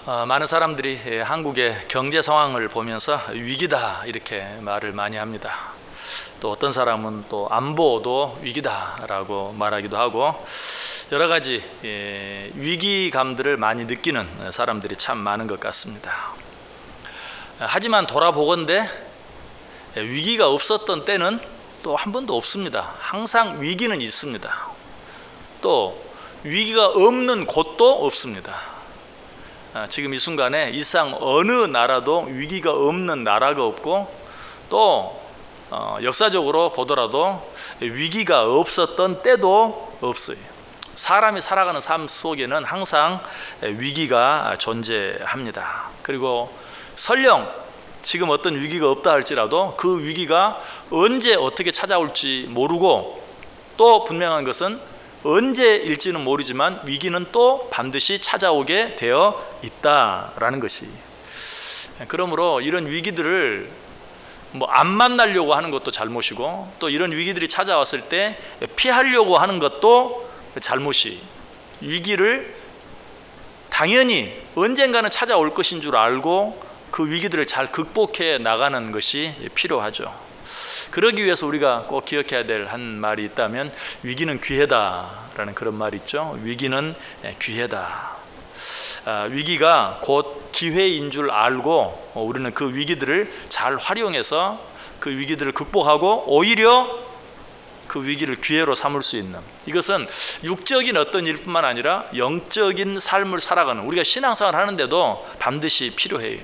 많은 사람들이 한국의 경제 상황을 보면서 위기다 이렇게 말을 많이 합니다. 또 어떤 사람은 또 안보도 위기다라고 말하기도 하고 여러 가지 위기감들을 많이 느끼는 사람들이 참 많은 것 같습니다. 하지만 돌아보건대 위기가 없었던 때는 또 한 번도 없습니다. 항상 위기는 있습니다. 또 위기가 없는 곳도 없습니다. 지금 이 순간에 이 세상 어느 나라도 위기가 없는 나라가 없고 또 역사적으로 보더라도 위기가 없었던 때도 없어요. 사람이 살아가는 삶 속에는 항상 위기가 존재합니다. 그리고 설령 지금 어떤 위기가 없다 할지라도 그 위기가 언제 어떻게 찾아올지 모르고 또 분명한 것은 언제일지는 모르지만 위기는 또 반드시 찾아오게 되어 있다라는 것이, 그러므로 이런 위기들을 안 만나려고 하는 것도 잘못이고 또 이런 위기들이 찾아왔을 때 피하려고 하는 것도 잘못이, 위기를 당연히 언젠가는 찾아올 것인 줄 알고 그 위기들을 잘 극복해 나가는 것이 필요하죠. 그러기 위해서 우리가 꼭 기억해야 될 한 말이 있다면 위기는 기회다라는 그런 말이 있죠. 위기는 기회다. 위기가 곧 기회인 줄 알고 우리는 그 위기들을 잘 활용해서 그 위기들을 극복하고 오히려 그 위기를 기회로 삼을 수 있는, 이것은 육적인 어떤 일뿐만 아니라 영적인 삶을 살아가는, 우리가 신앙생활을 하는데도 반드시 필요해요.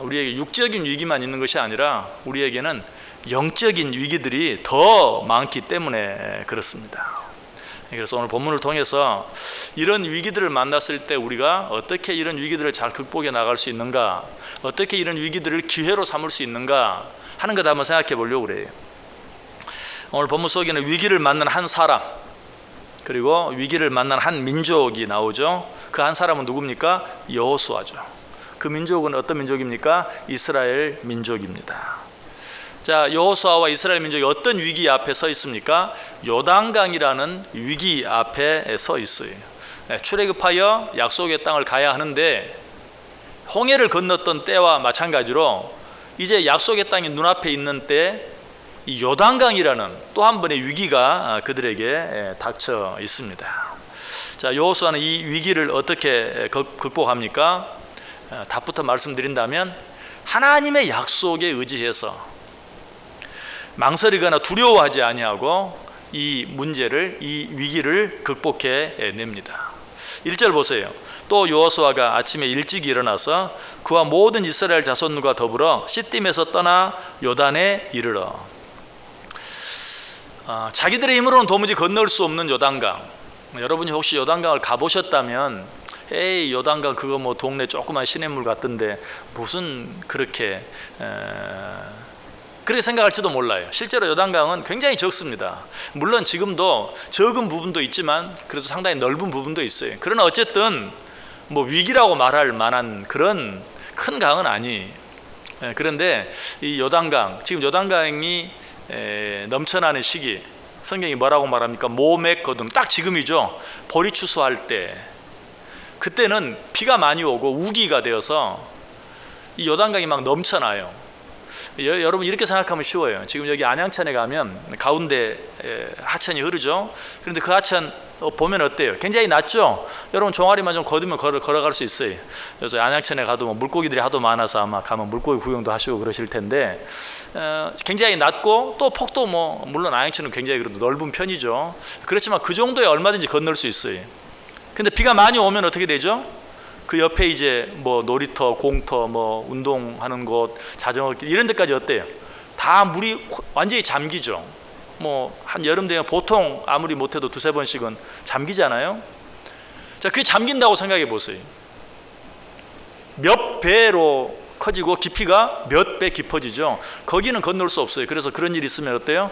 우리에게 육적인 위기만 있는 것이 아니라 우리에게는 영적인 위기들이 더 많기 때문에 그렇습니다. 그래서 오늘 본문을 통해서 이런 위기들을 만났을 때 우리가 어떻게 이런 위기들을 잘 극복해 나갈 수 있는가, 어떻게 이런 위기들을 기회로 삼을 수 있는가 하는 것 한번 생각해 보려고 그래요. 오늘 본문 속에는 위기를 만난 한 사람, 그리고 위기를 만난 한 민족이 나오죠. 그 한 사람은 누굽니까? 여호수아죠. 그 민족은 어떤 민족입니까? 이스라엘 민족입니다. 자, 여호수아와 이스라엘 민족이 어떤 위기 앞에 서 있습니까? 요단강이라는 위기 앞에 서 있어요. 출애굽하여 약속의 땅을 가야 하는데 홍해를 건넜던 때와 마찬가지로 이제 약속의 땅이 눈앞에 있는 때 이 요단강이라는 또 한 번의 위기가 그들에게 닥쳐 있습니다. 자, 여호수아는 이 위기를 어떻게 극복합니까? 답부터 말씀드린다면 하나님의 약속에 의지해서 망설이거나 두려워하지 아니하고 이 문제를, 이 위기를 극복해 냅니다. 1절 보세요. 또 여호수아가 아침에 일찍 일어나서 그와 모든 이스라엘 자손과 더불어 시딤에서 떠나 요단에 이르러, 자기들의 힘으로는 도무지 건널 수 없는 요단강. 여러분이 혹시 요단강을 가보셨다면 에이, 요단강 그거 동네 조그만 시냇물 같던데 무슨 그렇게 그렇게 생각할지도 몰라요. 실제로 요단강은 굉장히 적습니다. 물론 지금도 적은 부분도 있지만 그래도 상당히 넓은 부분도 있어요. 그러나 어쨌든 위기라고 말할 만한 그런 큰 강은 아니에요. 그런데 이 요단강, 지금 요단강이 넘쳐나는 시기, 성경이 뭐라고 말합니까? 모맥 거둠, 딱 지금이죠. 보리 추수할 때, 그때는 비가 많이 오고 우기가 되어서 이 요단강이 막 넘쳐나요. 여러분 이렇게 생각하면 쉬워요. 지금 여기 안양천에 가면 가운데 하천이 흐르죠. 그런데 그 하천 보면 어때요? 굉장히 낮죠? 여러분 종아리만 좀 걷으면 걸어갈 수 있어요. 그래서 안양천에 가도 물고기들이 하도 많아서 아마 가면 물고기 구경도 하시고 그러실 텐데 굉장히 낮고 또 폭도 물론 안양천은 굉장히 그래도 넓은 편이죠. 그렇지만 그 정도에 얼마든지 건널 수 있어요. 근데 비가 많이 오면 어떻게 되죠? 그 옆에 이제 놀이터, 공터, 운동하는 곳, 자전거길 이런 데까지 어때요? 다 물이 완전히 잠기죠. 한 여름 되면 보통 아무리 못해도 두세 번씩은 잠기잖아요. 자, 그게 잠긴다고 생각해 보세요. 몇 배로 커지고 깊이가 몇 배 깊어지죠. 거기는 건널 수 없어요. 그래서 그런 일이 있으면 어때요?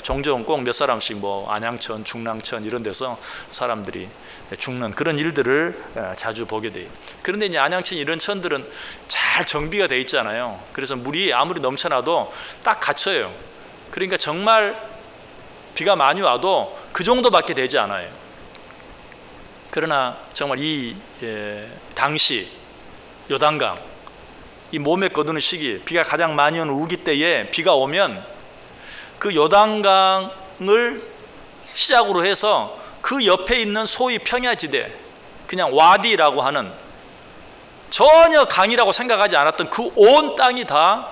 종종 꼭 몇 사람씩 안양천, 중랑천 이런 데서 사람들이 죽는 그런 일들을 자주 보게 돼요. 그런데 이제 안양천 이런 천들은 잘 정비가 돼 있잖아요. 그래서 물이 아무리 넘쳐나도 딱 갇혀요. 그러니까 정말 비가 많이 와도 그 정도밖에 되지 않아요. 그러나 정말 당시 요단강, 이 몸에 거두는 시기, 비가 가장 많이 오는 우기 때에 비가 오면 그 요단강을 시작으로 해서 그 옆에 있는 소위 평야지대, 그냥 와디라고 하는 전혀 강이라고 생각하지 않았던 그 온 땅이 다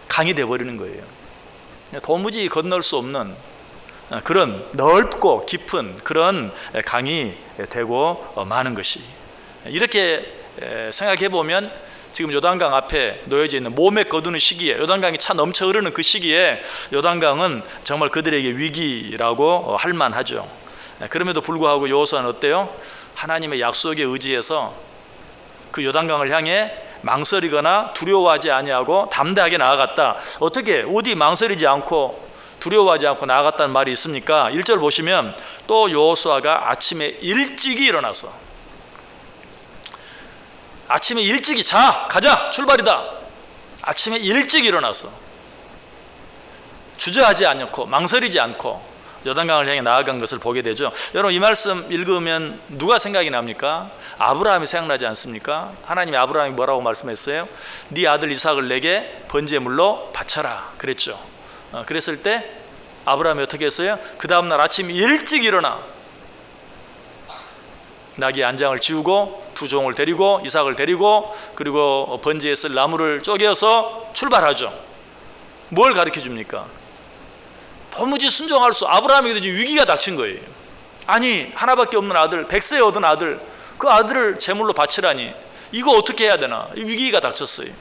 강이 되어버리는 거예요. 도무지 건널 수 없는 그런 넓고 깊은 그런 강이 되고 마는 것이, 이렇게 생각해 보면 지금 요단강 앞에 놓여져 있는 몸에 거두는 시기에, 요단강이 차 넘쳐 흐르는 그 시기에 요단강은 정말 그들에게 위기라고 할 만하죠. 그럼에도 불구하고 여호수아는 어때요? 하나님의 약속에 의지해서 그 요단강을 향해 망설이거나 두려워하지 아니하고 담대하게 나아갔다. 어떻게 어디 망설이지 않고 두려워하지 않고 나아갔다는 말이 있습니까? 1절 보시면 또 여호수아가 아침에 일찍이 일어나서, 아침에 일찍이 가자 출발이다. 아침에 일찍 일어나서 주저하지 않고 망설이지 않고 요단강을 향해 나아간 것을 보게 되죠. 여러분, 이 말씀 읽으면 누가 생각이 납니까? 아브라함이 생각나지 않습니까? 하나님이 아브라함이 뭐라고 말씀했어요? 네 아들 이삭을 내게 번제물로 바쳐라 그랬죠. 그랬을 때 아브라함이 어떻게 했어요? 그 다음날 아침 일찍 일어나 나귀 안장을 지우고 두 종을 데리고 이삭을 데리고 그리고 번제에 쓸 나무를 쪼개어서 출발하죠. 뭘 가르쳐 줍니까? 도무지 순종할 수, 아브라함에게도 위기가 닥친 거예요. 아니, 하나밖에 없는 아들, 100세에 얻은 아들, 그 아들을 제물로 바치라니, 이거 어떻게 해야 되나? 위기가 닥쳤어요.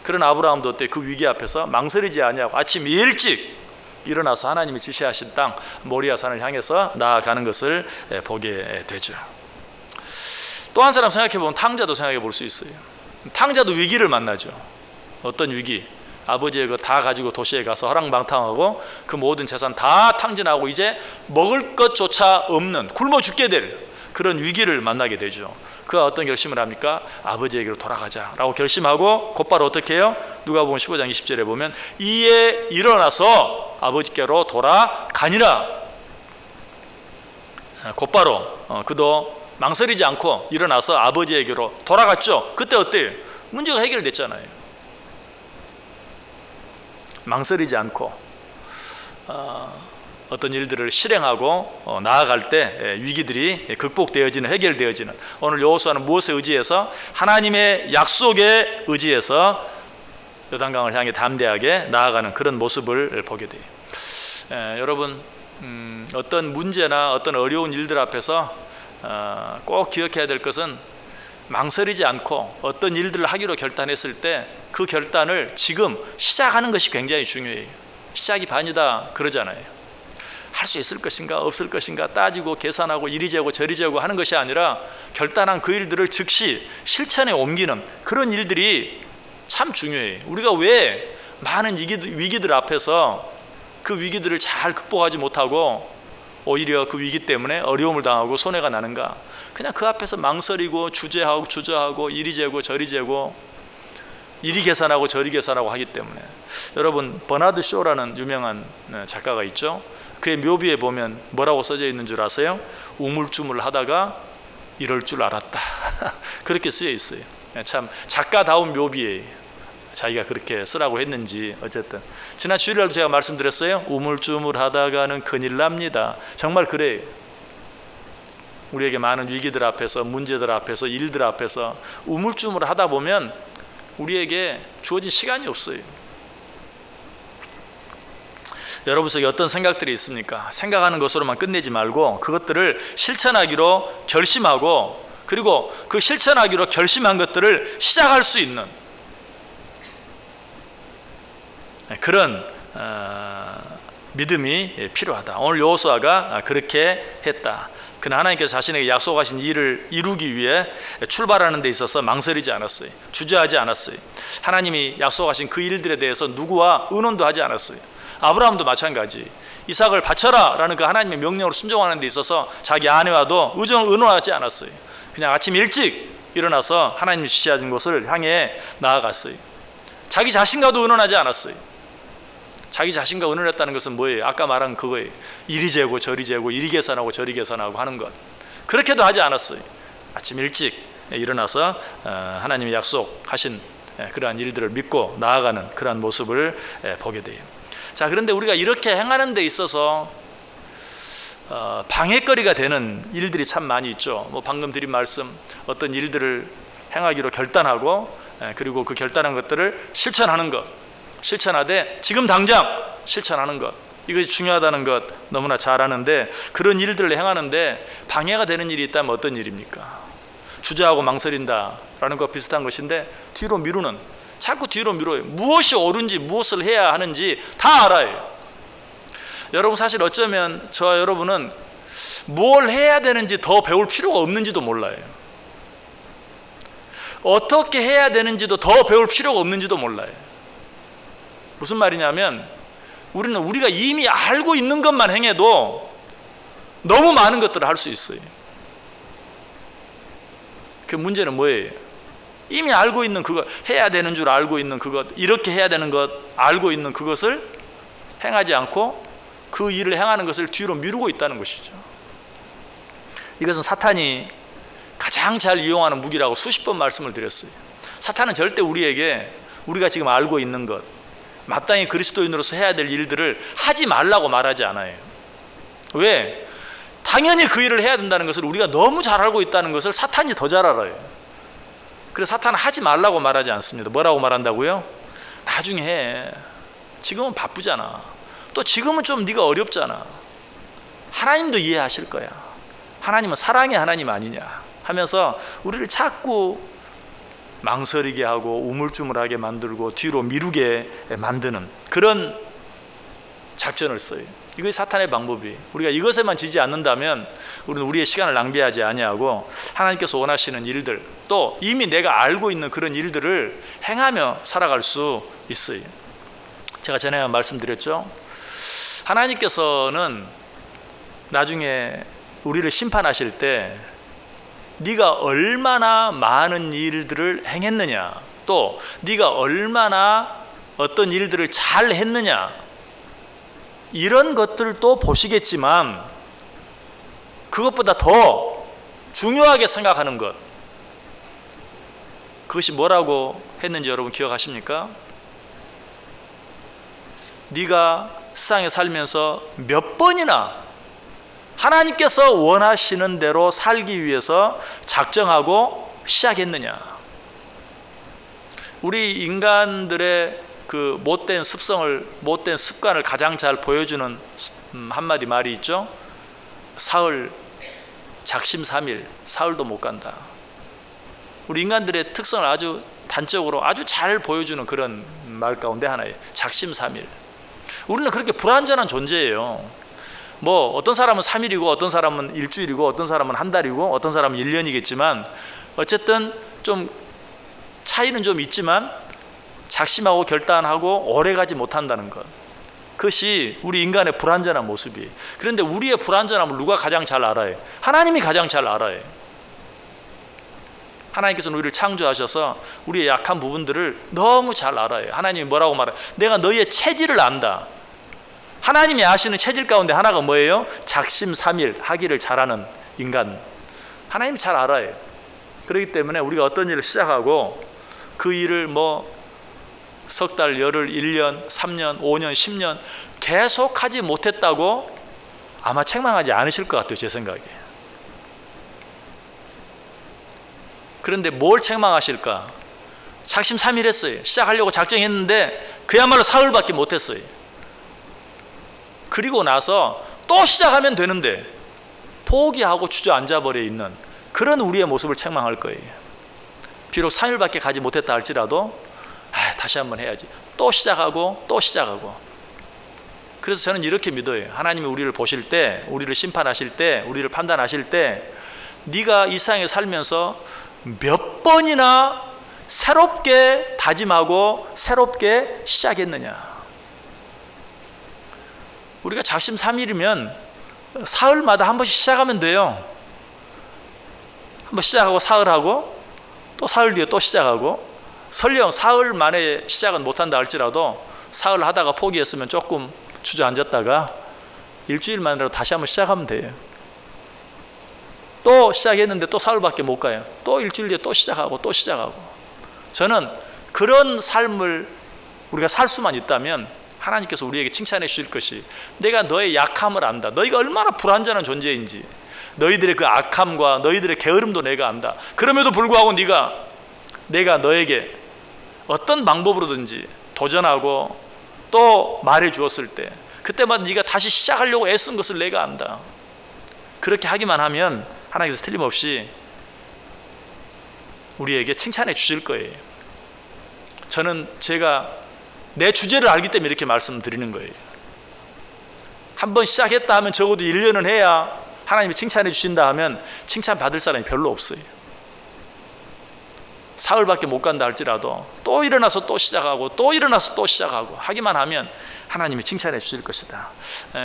그런 아브라함도 어때? 그 위기 앞에서 망설이지 아니하고 아침 일찍 일어나서 하나님이 지시하신 땅 모리아 산을 향해서 나아가는 것을 보게 되죠. 또 한 사람 생각해 보면 탕자도 생각해 볼 수 있어요. 탕자도 위기를 만나죠. 어떤 위기? 아버지의 거 다 가지고 도시에 가서 허랑방탕하고 그 모든 재산 다 탕진하고 이제 먹을 것조차 없는, 굶어 죽게 될 그런 위기를 만나게 되죠. 그가 어떤 결심을 합니까? 아버지에게로 돌아가자라고 결심하고 곧바로 어떻게 해요? 누가복음 15장 20절에 보면 이에 일어나서 아버지께로 돌아가니라. 곧바로 그도 망설이지 않고 일어나서 아버지에게로 돌아갔죠. 그때 어때요? 문제가 해결됐잖아요. 망설이지 않고 어떤 일들을 실행하고 나아갈 때 위기들이 극복되어지는, 해결되어지는, 오늘 여호수아는 무엇에 의지해서? 하나님의 약속에 의지해서 요단강을 향해 담대하게 나아가는 그런 모습을 보게 돼요. 여러분, 어떤 문제나 어떤 어려운 일들 앞에서 꼭 기억해야 될 것은 망설이지 않고 어떤 일들을 하기로 결단했을 때 그 결단을 지금 시작하는 것이 굉장히 중요해요. 시작이 반이다 그러잖아요. 할 수 있을 것인가 없을 것인가 따지고 계산하고 이리 재고 저리 재고 하는 것이 아니라 결단한 그 일들을 즉시 실천에 옮기는 그런 일들이 참 중요해요. 우리가 왜 많은 위기들 앞에서 그 위기들을 잘 극복하지 못하고 오히려 그 위기 때문에 어려움을 당하고 손해가 나는가? 그냥 그 앞에서 망설이고 주저하고 이리 재고 저리 재고 이리 계산하고 저리 계산하고 하기 때문에. 여러분, 버나드 쇼라는 유명한 작가가 있죠. 그의 묘비에 보면 뭐라고 써져 있는 줄 아세요? 우물쭈물하다가 이럴 줄 알았다. 그렇게 쓰여 있어요. 참 작가다운 묘비에 자기가 그렇게 쓰라고 했는지. 어쨌든 지난 주일날도 제가 말씀드렸어요. 우물쭈물하다가는 큰일 납니다. 정말 그래요. 우리에게 많은 위기들 앞에서, 문제들 앞에서, 일들 앞에서 우물쭈물하다 보면 우리에게 주어진 시간이 없어요. 여러분 속에 어떤 생각들이 있습니까? 생각하는 것으로만 끝내지 말고 그것들을 실천하기로 결심하고, 그리고 그 실천하기로 결심한 것들을 시작할 수 있는 그런 믿음이 필요하다. 오늘 여호수아가 그렇게 했다. 그는 하나님께서 자신에게 약속하신 일을 이루기 위해 출발하는 데 있어서 망설이지 않았어요. 주저하지 않았어요. 하나님이 약속하신 그 일들에 대해서 누구와 의논도 하지 않았어요. 아브라함도 마찬가지. 이삭을 바쳐라 라는 그 하나님의 명령을 순종하는 데 있어서 자기 아내와도 의논하지 않았어요. 그냥 아침 일찍 일어나서 하나님이 지시하신 곳을 향해 나아갔어요. 자기 자신과도 의논하지 않았어요. 자기 자신과 의논했다는 것은 뭐예요? 아까 말한 그거예요. 이리 재고 저리 재고 이리 계산하고 저리 계산하고 하는 것. 그렇게도 하지 않았어요. 아침 일찍 일어나서 하나님이 약속하신 그러한 일들을 믿고 나아가는 그러한 모습을 보게 돼요. 자, 그런데 우리가 이렇게 행하는 데 있어서 방해거리가 되는 일들이 참 많이 있죠. 뭐 방금 드린 말씀, 어떤 일들을 행하기로 결단하고 그리고 그 결단한 것들을 실천하는 것, 실천하되 지금 당장 실천하는 것, 이것이 중요하다는 것 너무나 잘 아는데, 그런 일들을 행하는데 방해가 되는 일이 있다면 어떤 일입니까? 주저하고 망설인다라는 것 비슷한 것인데, 뒤로 미루는, 자꾸 뒤로 미뤄요. 무엇이 옳은지 무엇을 해야 하는지 다 알아요. 여러분, 사실 어쩌면 저와 여러분은 뭘 해야 되는지 더 배울 필요가 없는지도 몰라요. 어떻게 해야 되는지도 더 배울 필요가 없는지도 몰라요. 무슨 말이냐면, 우리는 우리가 이미 알고 있는 것만 행해도 너무 많은 것들을 할 수 있어요. 그 문제는 뭐예요? 이미 알고 있는 그것, 해야 되는 줄 알고 있는 그것, 이렇게 해야 되는 것 알고 있는 그것을 행하지 않고 그 일을 행하는 것을 뒤로 미루고 있다는 것이죠. 이것은 사탄이 가장 잘 이용하는 무기라고 수십 번 말씀을 드렸어요. 사탄은 절대 우리에게 우리가 지금 알고 있는 것, 마땅히 그리스도인으로서 해야 될 일들을 하지 말라고 말하지 않아요. 왜? 당연히 그 일을 해야 된다는 것을 우리가 너무 잘 알고 있다는 것을 사탄이 더 잘 알아요. 그래서 사탄은 하지 말라고 말하지 않습니다. 뭐라고 말한다고요? 나중에 해. 지금은 바쁘잖아. 또 지금은 좀 네가 어렵잖아. 하나님도 이해하실 거야. 하나님은 사랑의 하나님 아니냐 하면서 우리를 자꾸 망설이게 하고 우물쭈물하게 만들고 뒤로 미루게 만드는 그런 작전을 써요. 이것이 사탄의 방법이. 우리가 이것에만 지지 않는다면 우리는 우리의 시간을 낭비하지 아니하고 하나님께서 원하시는 일들, 또 이미 내가 알고 있는 그런 일들을 행하며 살아갈 수 있어요. 제가 전에 말씀드렸죠. 하나님께서는 나중에 우리를 심판하실 때 네가 얼마나 많은 일들을 행했느냐, 또 네가 얼마나 어떤 일들을 잘 했느냐, 이런 것들도 보시겠지만 그것보다 더 중요하게 생각하는 것, 그것이 뭐라고 했는지 여러분 기억하십니까? 네가 세상에 살면서 몇 번이나 하나님께서 원하시는 대로 살기 위해서 작정하고 시작했느냐. 우리 인간들의 그 못된 습성을, 못된 습관을 가장 잘 보여주는 한마디 말이 있죠. 사흘, 작심삼일, 사흘도 못 간다. 우리 인간들의 특성을 아주 단적으로 아주 잘 보여주는 그런 말 가운데 하나예요. 작심삼일. 우리는 그렇게 불완전한 존재예요. 뭐 어떤 사람은 3일이고 어떤 사람은 일주일이고 어떤 사람은 한 달이고 어떤 사람은 1년이겠지만 어쨌든 좀 차이는 좀 있지만 작심하고 결단하고 오래가지 못한다는 것, 그것이 우리 인간의 불완전한 모습이에요. 그런데 우리의 불완전함을 누가 가장 잘 알아요? 하나님이 가장 잘 알아요. 하나님께서는 우리를 창조하셔서 우리의 약한 부분들을 너무 잘 알아요. 하나님이 뭐라고 말해요? 내가 너희의 체질을 안다. 하나님이 아시는 체질 가운데 하나가 뭐예요? 작심삼일 하기를 잘하는 인간. 하나님이 잘 알아요. 그렇기 때문에 우리가 어떤 일을 시작하고 그 일을 뭐 석 달, 열흘, 1년, 3년, 5년, 10년 계속하지 못했다고 아마 책망하지 않으실 것 같아요, 제 생각에. 그런데 뭘 책망하실까? 작심삼일 했어요. 시작하려고 작정했는데 그야말로 사흘밖에 못했어요. 그리고 나서 또 시작하면 되는데 포기하고 주저앉아버려 있는 그런 우리의 모습을 책망할 거예요. 비록 3일밖에 가지 못했다 할지라도 다시 한번 해야지. 또 시작하고 또 시작하고. 그래서 저는 이렇게 믿어요. 하나님이 우리를 보실 때, 우리를 심판하실 때, 우리를 판단하실 때 네가 이 세상에 살면서 몇 번이나 새롭게 다짐하고 새롭게 시작했느냐. 우리가 작심삼일이면 사흘마다 한 번씩 시작하면 돼요. 한 번 시작하고 사흘하고 또 사흘 뒤에 또 시작하고, 설령 사흘 만에 시작은 못한다 할지라도 사흘 하다가 포기했으면 조금 주저앉았다가 일주일 만이라도 다시 한번 시작하면 돼요. 또 시작했는데 또 사흘밖에 못 가요. 또 일주일 뒤에 또 시작하고 또 시작하고. 저는 그런 삶을 우리가 살 수만 있다면 하나님께서 우리에게 칭찬해 주실 것이, 내가 너의 약함을 안다. 너희가 얼마나 불완전한 존재인지, 너희들의 그 악함과 너희들의 게으름도 내가 안다. 그럼에도 불구하고 내가 너에게 어떤 방법으로든지 도전하고 또 말해 주었을 때 그때마다 네가 다시 시작하려고 애쓴 것을 내가 안다. 그렇게 하기만 하면 하나님께서 틀림없이 우리에게 칭찬해 주실 거예요. 저는 제가 내 주제를 알기 때문에 이렇게 말씀드리는 거예요. 한번 시작했다 하면 적어도 1년은 해야 하나님이 칭찬해 주신다 하면 칭찬 받을 사람이 별로 없어요. 사흘밖에 못 간다 할지라도 또 일어나서 또 시작하고 또 일어나서 또 시작하고 하기만 하면 하나님이 칭찬해 주실 것이다.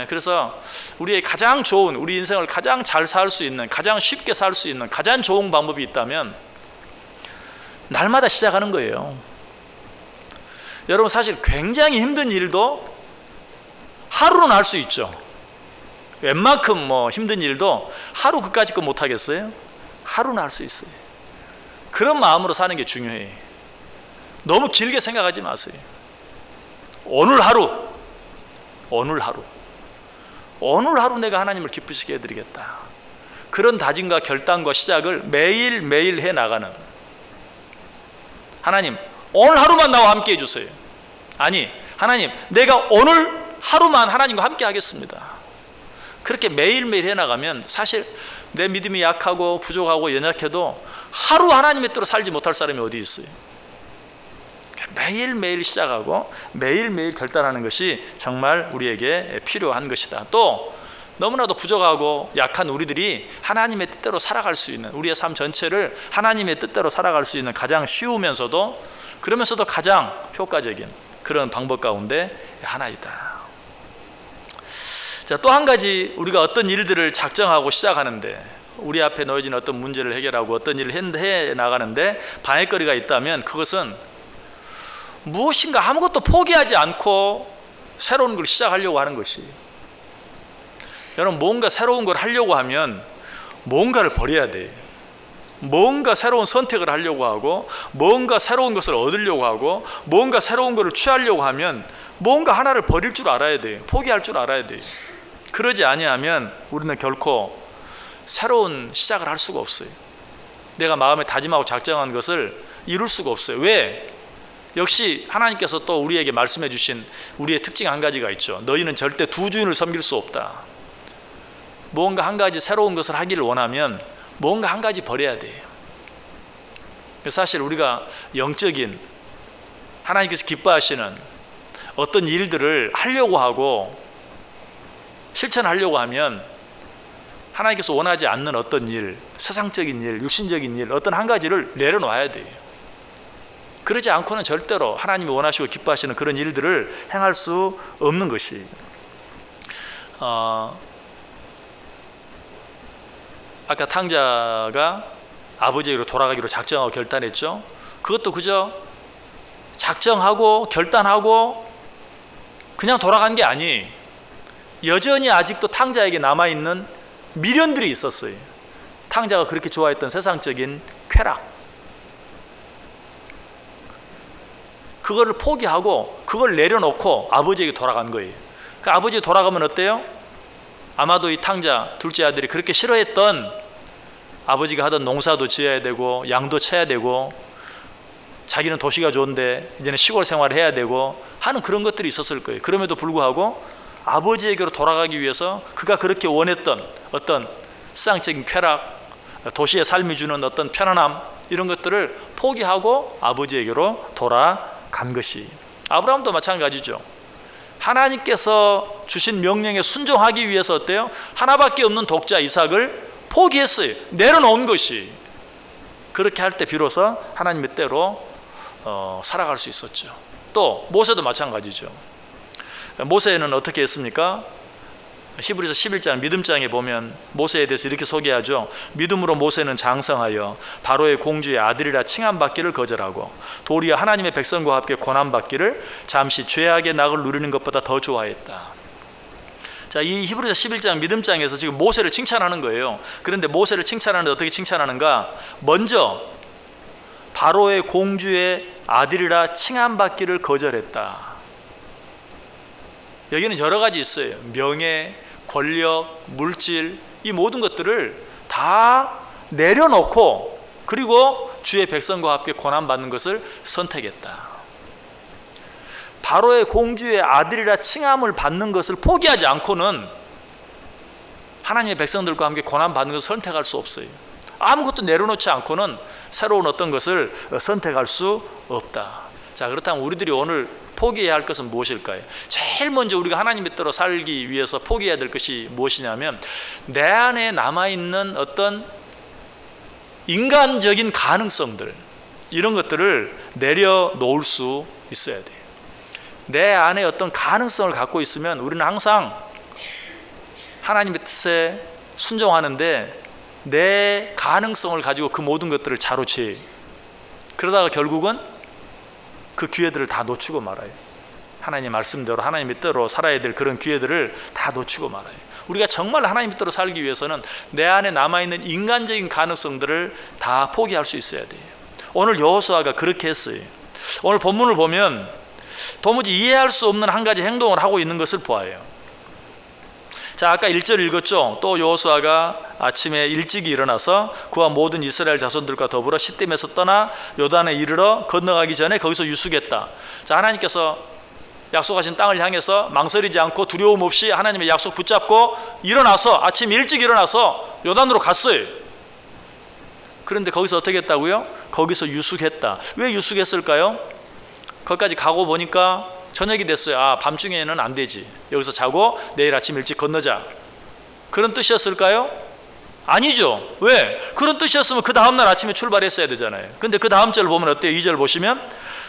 그래서 우리의 가장 좋은, 우리 인생을 가장 잘 살 수 있는, 가장 쉽게 살 수 있는 가장 좋은 방법이 있다면 날마다 시작하는 거예요. 여러분, 사실 굉장히 힘든 일도 하루는 할 수 있죠. 웬만큼 힘든 일도 하루 그까짓 거 못 하겠어요? 하루는 할 수 있어요. 그런 마음으로 사는 게 중요해요. 너무 길게 생각하지 마세요. 오늘 하루 내가 하나님을 기쁘시게 해드리겠다. 그런 다짐과 결단과 시작을 매일매일 해나가는, 하나님 오늘 하루만 나와 함께 해주세요. 아니, 하나님 내가 오늘 하루만 하나님과 함께 하겠습니다. 그렇게 매일매일 해나가면 사실 내 믿음이 약하고 부족하고 연약해도 하루 하나님의 뜻대로 살지 못할 사람이 어디 있어요? 매일매일 시작하고 매일매일 결단하는 것이 정말 우리에게 필요한 것이다. 또 너무나도 부족하고 약한 우리들이 하나님의 뜻대로 살아갈 수 있는, 우리의 삶 전체를 하나님의 뜻대로 살아갈 수 있는 가장 쉬우면서도 그러면서도 가장 효과적인 그런 방법 가운데 하나이다. 자, 또 한 가지, 우리가 어떤 일들을 작정하고 시작하는데, 우리 앞에 놓여진 어떤 문제를 해결하고 어떤 일을 해 나가는데 방해거리가 있다면 그것은 무엇인가 아무것도 포기하지 않고 새로운 걸 시작하려고 하는 것이. 여러분, 뭔가 새로운 걸 하려고 하면 뭔가를 버려야 돼요. 뭔가 새로운 선택을 하려고 하고 뭔가 새로운 것을 얻으려고 하고 뭔가 새로운 것을 취하려고 하면 뭔가 하나를 버릴 줄 알아야 돼요. 포기할 줄 알아야 돼요. 그러지 아니하면 우리는 결코 새로운 시작을 할 수가 없어요. 내가 마음에 다짐하고 작정한 것을 이룰 수가 없어요. 왜? 역시 하나님께서 또 우리에게 말씀해 주신 우리의 특징 한 가지가 있죠. 너희는 절대 두 주인을 섬길 수 없다. 뭔가 한 가지 새로운 것을 하기를 원하면 뭔가 한 가지 버려야 돼요. 사실 우리가 영적인, 하나님께서 기뻐하시는 어떤 일들을 하려고 하고 실천하려고 하면 하나님께서 원하지 않는 어떤 일, 세상적인 일, 육신적인 일, 어떤 한 가지를 내려놔야 돼요. 그러지 않고는 절대로 하나님이 원하시고 기뻐하시는 그런 일들을 행할 수 없는 것이. 아까 탕자가 아버지에게로 돌아가기로 작정하고 결단했죠. 그것도 그저 작정하고 결단하고 그냥 돌아간 게 아니, 여전히 아직도 탕자에게 남아있는 미련들이 있었어요. 탕자가 그렇게 좋아했던 세상적인 쾌락, 그거를 포기하고 그걸 내려놓고 아버지에게 돌아간 거예요. 그 아버지에 돌아가면 어때요? 아마도 이 탕자 둘째 아들이 그렇게 싫어했던, 아버지가 하던 농사도 지어야 되고 양도 쳐야 되고 자기는 도시가 좋은데 이제는 시골 생활을 해야 되고 하는 그런 것들이 있었을 거예요. 그럼에도 불구하고 아버지에게로 돌아가기 위해서 그가 그렇게 원했던 어떤 세상적인 쾌락, 도시의 삶이 주는 어떤 편안함, 이런 것들을 포기하고 아버지에게로 돌아간 것이. 아브라함도 마찬가지죠. 하나님께서 주신 명령에 순종하기 위해서 어때요? 하나밖에 없는 독자 이삭을 포기했어요. 내려놓은 것이. 그렇게 할 때 비로소 하나님의 때로 살아갈 수 있었죠. 또 모세도 마찬가지죠. 모세는 어떻게 했습니까? 히브리서 11장 믿음장에 보면 모세에 대해서 이렇게 소개하죠. 믿음으로 모세는 장성하여 바로의 공주의 아들이라 칭함받기를 거절하고 도리어 하나님의 백성과 함께 고난받기를 잠시 죄악의 낙을 누리는 것보다 더 좋아했다. 자, 이 히브리서 11장 믿음장에서 지금 모세를 칭찬하는 거예요. 그런데 모세를 칭찬하는데 어떻게 칭찬하는가? 먼저 바로의 공주의 아들이라 칭함받기를 거절했다. 여기는 여러 가지 있어요. 명예, 권력, 물질, 이 모든 것들을 다 내려놓고 그리고 주의 백성과 함께 고난받는 것을 선택했다. 바로의 공주의 아들이라 칭함을 받는 것을 포기하지 않고는 하나님의 백성들과 함께 고난받는 것을 선택할 수 없어요. 아무것도 내려놓지 않고는 새로운 어떤 것을 선택할 수 없다. 자, 그렇다면 우리들이 오늘 포기해야 할 것은 무엇일까요? 제일 먼저 우리가 하나님의 뜻대로 살기 위해서 포기해야 될 것이 무엇이냐면 내 안에 남아있는 어떤 인간적인 가능성들, 이런 것들을 내려놓을 수 있어야 돼요. 내 안에 어떤 가능성을 갖고 있으면 우리는 항상 하나님의 뜻에 순종하는데 내 가능성을 가지고 그 모든 것들을 자로취해요. 그러다가 결국은 그 기회들을 다 놓치고 말아요. 하나님 말씀대로 하나님의 뜻대로 살아야 될 그런 기회들을 다 놓치고 말아요. 우리가 정말 하나님의 뜻대로 살기 위해서는 내 안에 남아있는 인간적인 가능성들을 다 포기할 수 있어야 돼요. 오늘 여호수아가 그렇게 했어요. 오늘 본문을 보면 도무지 이해할 수 없는 한 가지 행동을 하고 있는 것을 보아요. 자, 아까 1절 읽었죠. 또 여호수아가 아침에 일찍이 일어나서 그와 모든 이스라엘 자손들과 더불어 시딤에서 떠나 요단에 이르러 건너가기 전에 거기서 유숙했다. 자, 하나님께서 약속하신 땅을 향해서 망설이지 않고 두려움 없이 하나님의 약속 붙잡고 일어나서 아침 일찍 일어나서 요단으로 갔어요. 그런데 거기서 어떻게 했다고요? 거기서 유숙했다. 왜 유숙했을까요? 거기까지 가고 보니까 저녁이 됐어요. 아, 밤중에는 안 되지. 여기서 자고 내일 아침 일찍 건너자. 그런 뜻이었을까요? 아니죠. 왜? 그런 뜻이었으면 그 다음날 아침에 출발했어야 되잖아요. 근데 그 다음 절 보면 어때요? 2절 보시면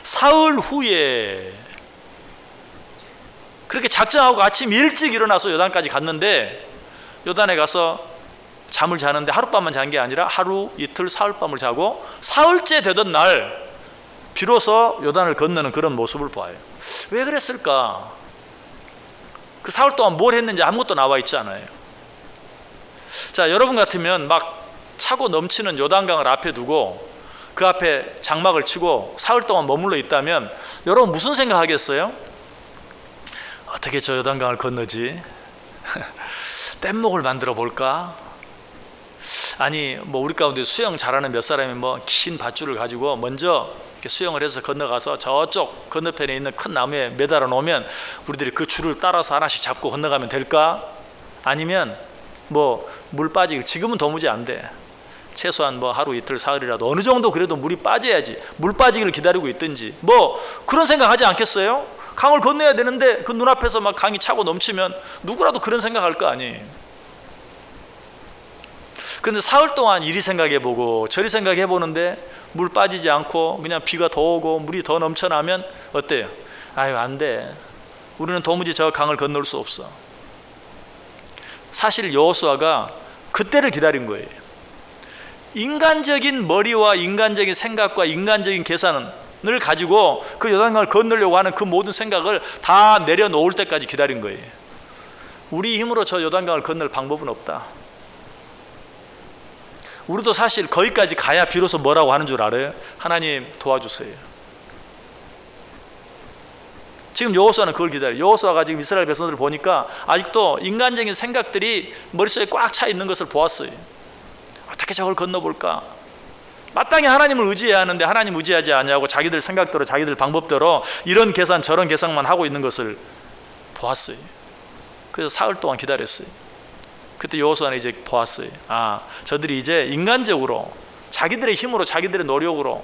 사흘 후에 그렇게 작정하고 아침 일찍 일어나서 요단까지 갔는데 요단에 가서 잠을 자는데 하룻밤만 잔 게 아니라 하루, 이틀, 사흘밤을 자고 사흘째 되던 날 비로소 요단을 건너는 그런 모습을 봐요. 왜 그랬을까? 그 사흘 동안 뭘 했는지 아무것도 나와 있지 않아요. 자, 여러분 같으면 막 차고 넘치는 요단강을 앞에 두고 그 앞에 장막을 치고 사흘 동안 머물러 있다면 여러분 무슨 생각하겠어요? 어떻게 저 요단강을 건너지? 뗏목을 만들어 볼까? 아니, 뭐 우리 가운데 수영 잘하는 몇 사람이 뭐 긴 밧줄을 가지고 먼저 이렇게 수영을 해서 건너가서 저쪽 건너편에 있는 큰 나무에 매달아 놓으면 우리들이 그 줄을 따라서 하나씩 잡고 건너가면 될까? 아니면 뭐 물 빠지기, 지금은 도무지 안 돼. 최소한 뭐 하루, 이틀, 사흘이라도 어느 정도 그래도 물이 빠져야지. 물 빠지기를 기다리고 있든지 뭐 그런 생각하지 않겠어요? 강을 건너야 되는데 그 눈앞에서 막 강이 차고 넘치면 누구라도 그런 생각할 거 아니에요. 근데 사흘 동안 이리 생각해보고 저리 생각해보는데 물 빠지지 않고 그냥 비가 더 오고 물이 더 넘쳐나면 어때요? 아유, 안 돼. 우리는 도무지 저 강을 건널 수 없어. 사실 여호수아가 그때를 기다린 거예요. 인간적인 머리와 인간적인 생각과 인간적인 계산을 가지고 그 요단강을 건너려고 하는 그 모든 생각을 다 내려놓을 때까지 기다린 거예요. 우리 힘으로 저 요단강을 건널 방법은 없다. 우리도 사실 거기까지 가야 비로소 뭐라고 하는 줄 알아요? 하나님 도와주세요. 지금 여호수아는 그걸 기다려요. 여호수아가 지금 이스라엘 백성들을 보니까 아직도 인간적인 생각들이 머릿속에 꽉 차 있는 것을 보았어요. 어떻게 저걸 건너볼까? 마땅히 하나님을 의지해야 하는데 하나님 의지하지 않냐고 자기들 생각대로 자기들 방법대로 이런 계산 저런 계산만 하고 있는 것을 보았어요. 그래서 사흘 동안 기다렸어요. 그때 여호수아는 이제 보았어요. 아, 저들이 이제 인간적으로 자기들의 힘으로 자기들의 노력으로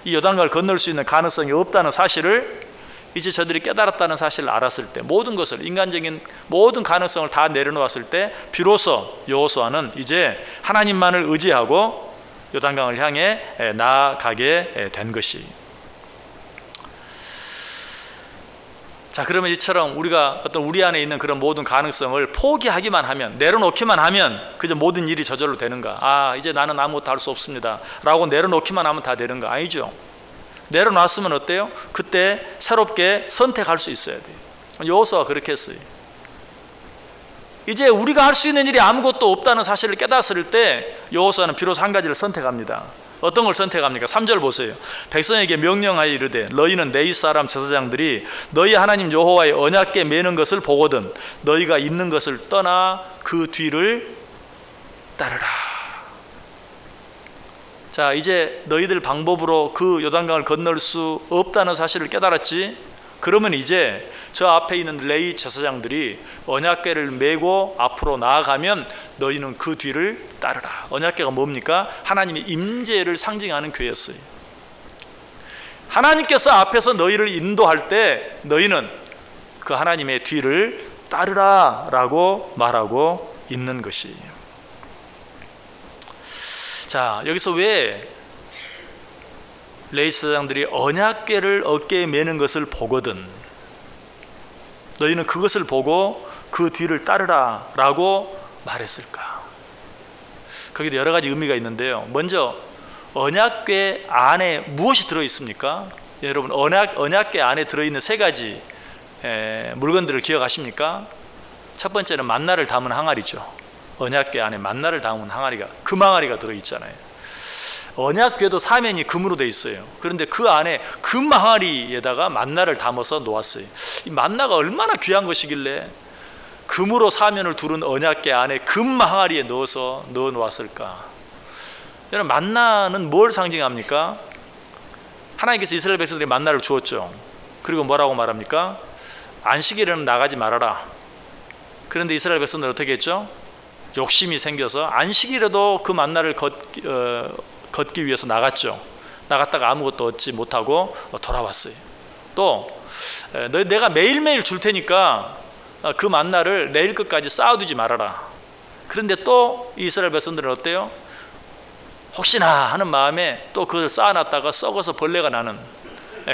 이 요단강을 건널 수 있는 가능성이 없다는 사실을 이제 저들이 깨달았다는 사실을 알았을 때, 모든 것을 인간적인 모든 가능성을 다 내려놓았을 때 비로소 여호수아는 이제 하나님만을 의지하고 요단강을 향해 나아가게 된 것이. 자, 그러면 이처럼 우리가 어떤 우리 안에 있는 그런 모든 가능성을 포기하기만 하면, 내려놓기만 하면 그저 모든 일이 저절로 되는가? 아, 이제 나는 아무것도 할 수 없습니다 라고 내려놓기만 하면 다 되는가? 아니죠. 내려놨으면 어때요? 그때 새롭게 선택할 수 있어야 돼요. 여호수아가 그렇게 했어요. 이제 우리가 할 수 있는 일이 아무것도 없다는 사실을 깨달았을 때 여호수아는 비로소 한 가지를 선택합니다. 어떤 걸 선택합니까? 3절 보세요. 백성에게 명령하여 이르되 너희는 내 이스라엘 제사장들이 너희 하나님 여호와의 언약궤 매는 것을 보거든 너희가 있는 것을 떠나 그 뒤를 따르라. 자, 이제 너희들 방법으로 그 요단강을 건널 수 없다는 사실을 깨달았지? 그러면 이제 저 앞에 있는 레위 제사장들이 언약궤를 메고 앞으로 나아가면 너희는 그 뒤를 따르라. 언약궤가 뭡니까? 하나님의 임재를 상징하는 궤였어요. 하나님께서 앞에서 너희를 인도할 때 너희는 그 하나님의 뒤를 따르라 라고 말하고 있는 것이에요. 자, 여기서 왜 레위 제사장들이 언약궤를 어깨에 매는 것을 보거든 너희는 그것을 보고 그 뒤를 따르라 라고 말했을까? 거기도 여러 가지 의미가 있는데요. 먼저 언약궤 안에 무엇이 들어있습니까? 여러분, 언약궤 안에 들어있는 세 가지 물건들을 기억하십니까? 첫 번째는 만나를 담은 항아리죠. 언약궤 안에 만나를 담은 항아리가, 금 항아리가 들어있잖아요. 언약궤도 사면이 금으로 되어 있어요. 그런데 그 안에 금 항아리에다가 만나를 담아서 놓았어요. 이 만나가 얼마나 귀한 것이길래 금으로 사면을 두른 언약궤 안에 금 항아리에 넣어 놓았을까? 여러분, 만나는 뭘 상징합니까? 하나님께서 이스라엘 백성들이 만나를 주었죠. 그리고 뭐라고 말합니까? 안식일에는 나가지 말아라. 그런데 이스라엘 백성들 어떻게 했죠? 욕심이 생겨서 안식일에도 그 만나를 걷기 위해서 나갔죠. 나갔다가 아무것도 얻지 못하고 돌아왔어요. 또 내가 매일매일 줄 테니까 그 만나를 내일 끝까지 쌓아두지 말아라. 그런데 또 이스라엘 백성들은 어때요? 혹시나 하는 마음에 또 그걸 쌓아놨다가 썩어서 벌레가 나는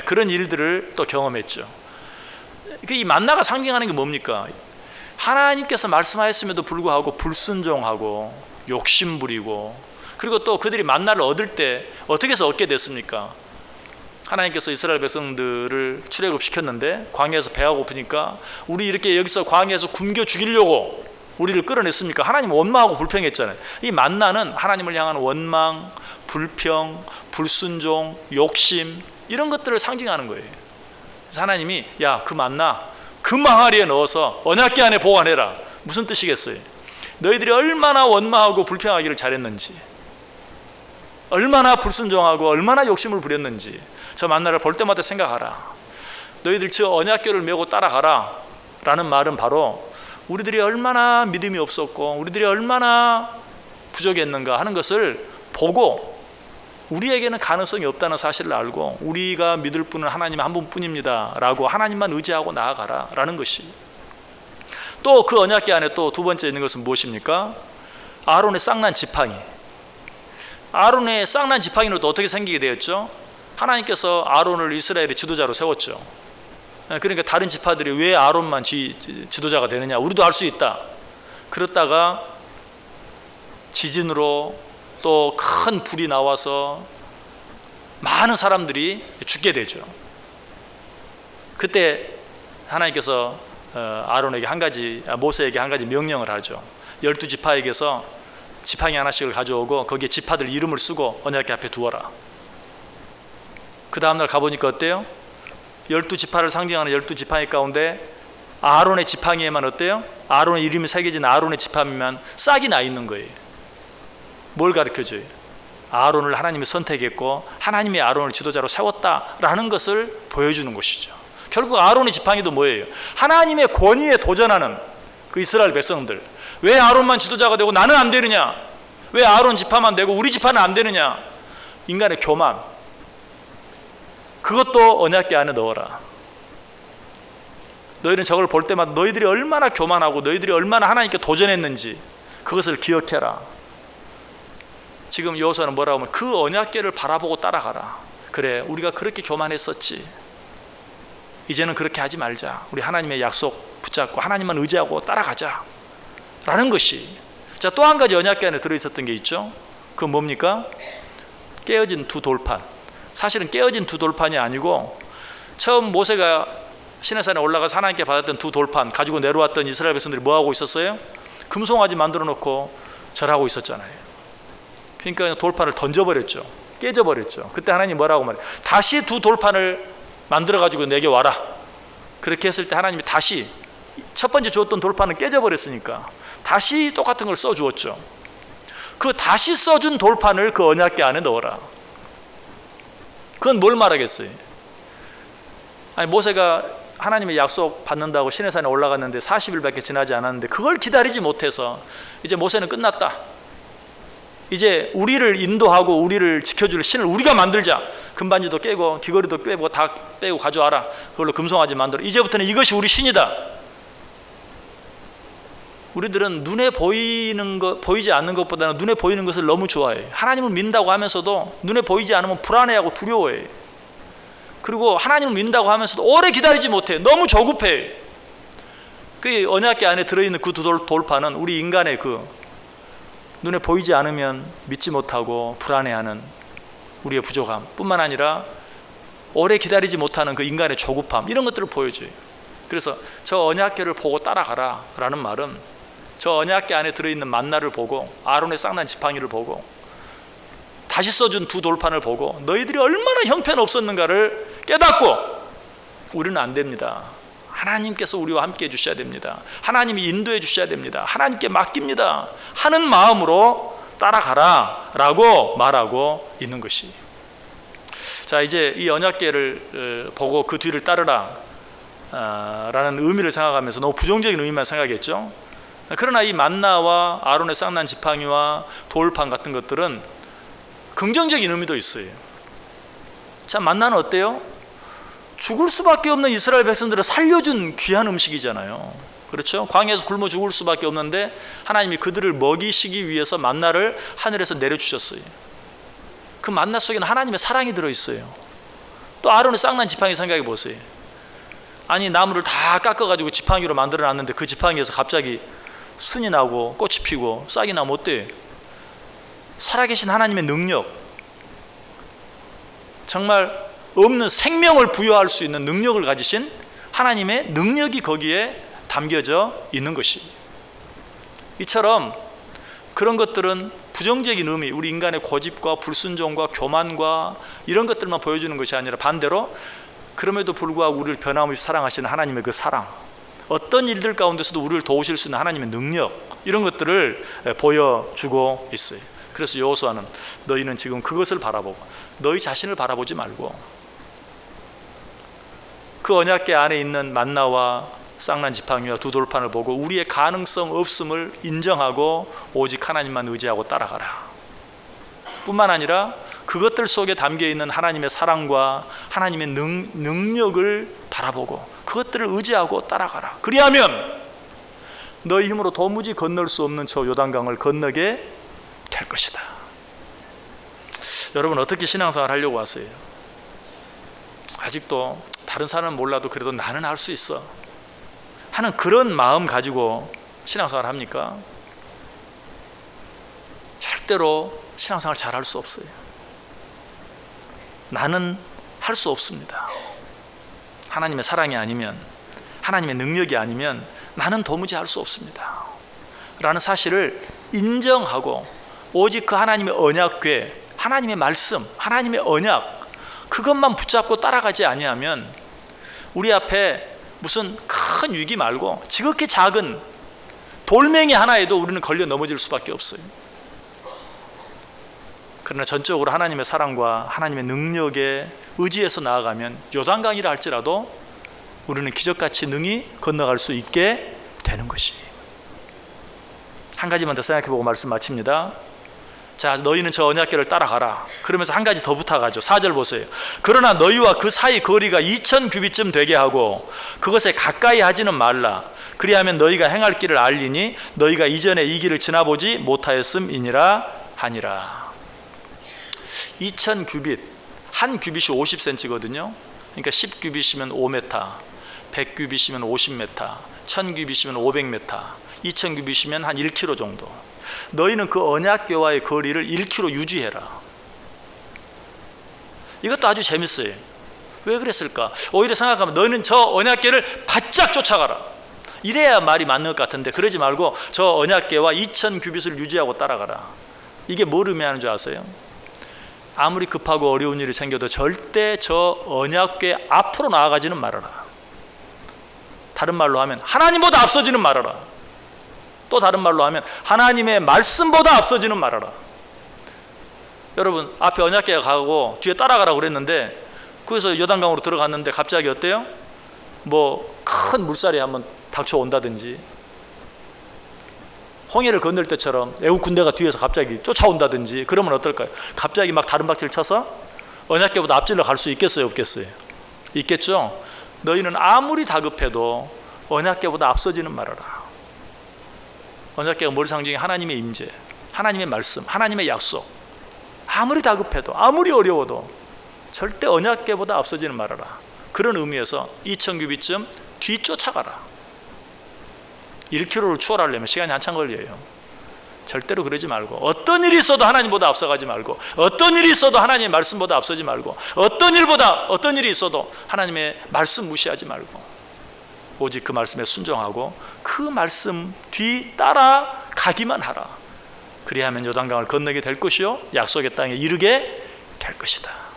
그런 일들을 또 경험했죠. 이 만나가 상징하는 게 뭡니까? 하나님께서 말씀하였음에도 불구하고 불순종하고 욕심부리고, 그리고 또 그들이 만나를 얻을 때 어떻게 해서 얻게 됐습니까? 하나님께서 이스라엘 백성들을 출애굽시켰는데 광야에서 배가 고프니까 우리 이렇게 여기서 광야에서 굶겨 죽이려고 우리를 끌어냈습니까? 하나님 원망하고 불평했잖아요. 이 만나는 하나님을 향한 원망, 불평, 불순종, 욕심, 이런 것들을 상징하는 거예요. 그래서 하나님이 야, 그 만나 금 항아리에 넣어서 언약궤 안에 보관해라. 무슨 뜻이겠어요? 너희들이 얼마나 원망하고 불평하기를 잘했는지, 얼마나 불순종하고 얼마나 욕심을 부렸는지 저 만나를 볼 때마다 생각하라. 너희들 저 언약궤를 메고 따라가라 라는 말은 바로 우리들이 얼마나 믿음이 없었고 우리들이 얼마나 부족했는가 하는 것을 보고 우리에게는 가능성이 없다는 사실을 알고 우리가 믿을 분은 하나님 한 분뿐입니다 라고 하나님만 의지하고 나아가라 라는 것이. 또 그 언약궤 안에 또 두 번째 있는 것은 무엇입니까? 아론의 쌍난 지팡이. 아론의 쌍난 지팡이는 또 어떻게 생기게 되었죠? 하나님께서 아론을 이스라엘의 지도자로 세웠죠. 그러니까 다른 지파들이 왜 아론만 지도자가 되느냐, 우리도 할 수 있다. 그렇다가 지진으로 또 큰 불이 나와서 많은 사람들이 죽게 되죠. 그때 하나님께서 아론에게 모세에게 한 가지 명령을 하죠. 12지파에게서 지팡이 하나씩을 가져오고 거기에 지파들 이름을 쓰고 언약궤 앞에 두어라. 그 다음날 가보니까 어때요? 12지파를 상징하는 12지팡이 가운데 아론의 지팡이에만 어때요? 아론의 이름이 새겨진 아론의 지팡이만 싹이 나 있는 거예요. 뭘 가르쳐줘요? 아론을 하나님이 선택했고 하나님이 아론을 지도자로 세웠다라는 것을 보여주는 것이죠. 결국 아론의 지팡이도 뭐예요? 하나님의 권위에 도전하는 그 이스라엘 백성들. 왜 아론만 지도자가 되고 나는 안 되느냐? 왜 아론 지파만 되고 우리 지파는 안 되느냐? 인간의 교만. 그것도 언약궤 안에 넣어라. 너희는 저걸 볼 때마다 너희들이 얼마나 교만하고 너희들이 얼마나 하나님께 도전했는지 그것을 기억해라. 지금 여호수아는 뭐라고 하면 그 언약궤를 바라보고 따라가라. 그래, 우리가 그렇게 교만했었지. 이제는 그렇게 하지 말자. 우리 하나님의 약속 붙잡고 하나님만 의지하고 따라가자 라는 것이. 자, 또 한 가지 언약궤 안에 들어있었던 게 있죠. 그건 뭡니까? 깨어진 두 돌판. 사실은 깨어진 두 돌판이 아니고 처음 모세가 시내산에 올라가서 하나님께 받았던 두 돌판 가지고 내려왔던 이스라엘 백성들이 뭐하고 있었어요? 금송아지 만들어 놓고 절하고 있었잖아요. 그러니까 돌판을 던져버렸죠. 깨져버렸죠. 그때 하나님 뭐라고 말해요? 다시 두 돌판을 만들어 가지고 내게 와라. 그렇게 했을 때 하나님이 다시 첫 번째 주었던 돌판은 깨져버렸으니까 다시 똑같은 걸 써주었죠. 그 다시 써준 돌판을 그 언약궤 안에 넣어라. 그건 뭘 말하겠어요? 아니, 모세가 하나님의 약속 받는다고 시내산에 올라갔는데 40일밖에 지나지 않았는데 그걸 기다리지 못해서 이제 모세는 끝났다. 이제 우리를 인도하고 우리를 지켜줄 신을 우리가 만들자. 금반지도 깨고 귀걸이도 빼고 다 빼고 가져와라. 그걸로 금송아지 만들어. 이제부터는 이것이 우리 신이다. 우리들은 눈에 보이는 것, 보이지 않는 것보다는 눈에 보이는 것을 너무 좋아해요. 하나님을 믿는다고 하면서도 눈에 보이지 않으면 불안해하고 두려워해요. 그리고 하나님을 믿는다고 하면서도 오래 기다리지 못해요. 너무 조급해요. 그 언약궤 안에 들어있는 그 두 돌판은 우리 인간의 그 눈에 보이지 않으면 믿지 못하고 불안해하는 우리의 부족함 뿐만 아니라 오래 기다리지 못하는 그 인간의 조급함, 이런 것들을 보여줘요. 그래서 저 언약궤를 보고 따라가라 라는 말은 저 언약궤 안에 들어있는 만나를 보고 아론의 쌍난 지팡이를 보고 다시 써준 두 돌판을 보고 너희들이 얼마나 형편없었는가를 깨닫고 우리는 안 됩니다. 하나님께서 우리와 함께 해주셔야 됩니다. 하나님이 인도해 주셔야 됩니다. 하나님께 맡깁니다 하는 마음으로 따라가라 라고 말하고 있는 것이. 자, 이제 이 언약궤를 보고 그 뒤를 따르라 라는 의미를 생각하면서 너무 부정적인 의미만 생각했죠. 그러나 이 만나와 아론의 쌍난 지팡이와 돌판 같은 것들은 긍정적인 의미도 있어요. 자, 만나는 어때요? 죽을 수밖에 없는 이스라엘 백성들을 살려준 귀한 음식이잖아요. 그렇죠? 광야에서 굶어 죽을 수밖에 없는데 하나님이 그들을 먹이시기 위해서 만나를 하늘에서 내려주셨어요. 그 만나 속에는 하나님의 사랑이 들어있어요. 또 아론의 쌍난 지팡이 생각해 보세요. 아니, 나무를 다 깎아가지고 지팡이로 만들어놨는데 그 지팡이에서 갑자기 순이 나고 꽃이 피고 싹이 나면 어때요? 살아계신 하나님의 능력, 정말 없는 생명을 부여할 수 있는 능력을 가지신 하나님의 능력이 거기에 담겨져 있는 것이. 이처럼 그런 것들은 부정적인 의미, 우리 인간의 고집과 불순종과 교만과 이런 것들만 보여주는 것이 아니라 반대로 그럼에도 불구하고 우리를 변함없이 사랑하시는 하나님의 그 사랑, 어떤 일들 가운데서도 우리를 도우실 수 있는 하나님의 능력, 이런 것들을 보여주고 있어요. 그래서 여호수아는 너희는 지금 그것을 바라보고 너희 자신을 바라보지 말고 그 언약궤 안에 있는 만나와 쌍난 지팡이와 두 돌판을 보고 우리의 가능성 없음을 인정하고 오직 하나님만 의지하고 따라가라. 뿐만 아니라 그것들 속에 담겨있는 하나님의 사랑과 하나님의 능력을 바라보고 그것들을 의지하고 따라가라. 그리하면 너희 힘으로 도무지 건널 수 없는 저 요단강을 건너게 될 것이다. 여러분, 어떻게 신앙생활 하려고 하세요? 아직도 다른 사람은 몰라도 그래도 나는 할 수 있어 하는 그런 마음 가지고 신앙생활 합니까? 절대로 신앙생활 잘 할 수 없어요. 나는 할 수 없습니다. 하나님의 사랑이 아니면, 하나님의 능력이 아니면 나는 도무지 할 수 없습니다 라는 사실을 인정하고 오직 그 하나님의 언약궤, 하나님의 말씀, 하나님의 언약, 그것만 붙잡고 따라가지 아니하면 우리 앞에 무슨 큰 위기 말고 지극히 작은 돌멩이 하나에도 우리는 걸려 넘어질 수밖에 없어요. 그러나 전적으로 하나님의 사랑과 하나님의 능력에 의지해서 나아가면 요단강이라 할지라도 우리는 기적같이 능히 건너갈 수 있게 되는 것이. 한 가지만 더 생각해보고 말씀 마칩니다. 자, 너희는 저 언약궤를 따라가라. 그러면서 한 가지 더 부탁하죠. 4절 보세요. 그러나 너희와 그 사이 거리가 2000규빗쯤 되게 하고 그것에 가까이 하지는 말라. 그리하면 너희가 행할 길을 알리니 너희가 이전에 이 길을 지나보지 못하였음이니라 하니라. 2000규빗, 한 규빗이 50cm거든요. 그러니까 10규빗이면 5m, 100규빗이면 50m, 1000규빗이면 500m, 2000규빗이면 한 1km 정도. 너희는 그 언약궤와의 거리를 1km 유지해라. 이것도 아주 재밌어요. 왜 그랬을까? 오히려 생각하면 너희는 저 언약궤를 바짝 쫓아가라. 이래야 말이 맞는 것 같은데 그러지 말고 저 언약궤와 2000 규빗을 유지하고 따라가라. 이게 뭘 의미하는 줄 아세요? 아무리 급하고 어려운 일이 생겨도 절대 저 언약궤 앞으로 나아가지는 말아라. 다른 말로 하면 하나님보다 앞서지는 말아라. 또 다른 말로 하면 하나님의 말씀보다 앞서지는 말아라. 여러분, 앞에 언약궤가 가고 뒤에 따라가라고 그랬는데 그래서 요단강으로 들어갔는데 갑자기 어때요? 뭐 큰 물살이 한번 닥쳐온다든지, 홍해를 건널 때처럼 애국 군대가 뒤에서 갑자기 쫓아온다든지 그러면 어떨까요? 갑자기 막 다른 박질을 쳐서 언약궤보다 앞질러 갈 수 있겠어요, 없겠어요? 있겠죠? 너희는 아무리 다급해도 언약궤보다 앞서지는 말아라. 언약궤가 뭘 상징해? 하나님의 임재, 하나님의 말씀, 하나님의 약속. 아무리 다급해도 아무리 어려워도 절대 언약궤보다 앞서지는 말아라. 그런 의미에서 2000 규빗쯤 뒤쫓아가라. 1km를 추월하려면 시간이 한참 걸려요. 절대로 그러지 말고, 어떤 일이 있어도 하나님보다 앞서가지 말고, 어떤 일이 있어도 하나님의 말씀보다 앞서지 말고, 어떤 일이 있어도 하나님의 말씀 무시하지 말고 오직 그 말씀에 순종하고 그 말씀 뒤 따라가기만 하라. 그리하면 요단강을 건너게 될 것이요 약속의 땅에 이르게 될 것이다.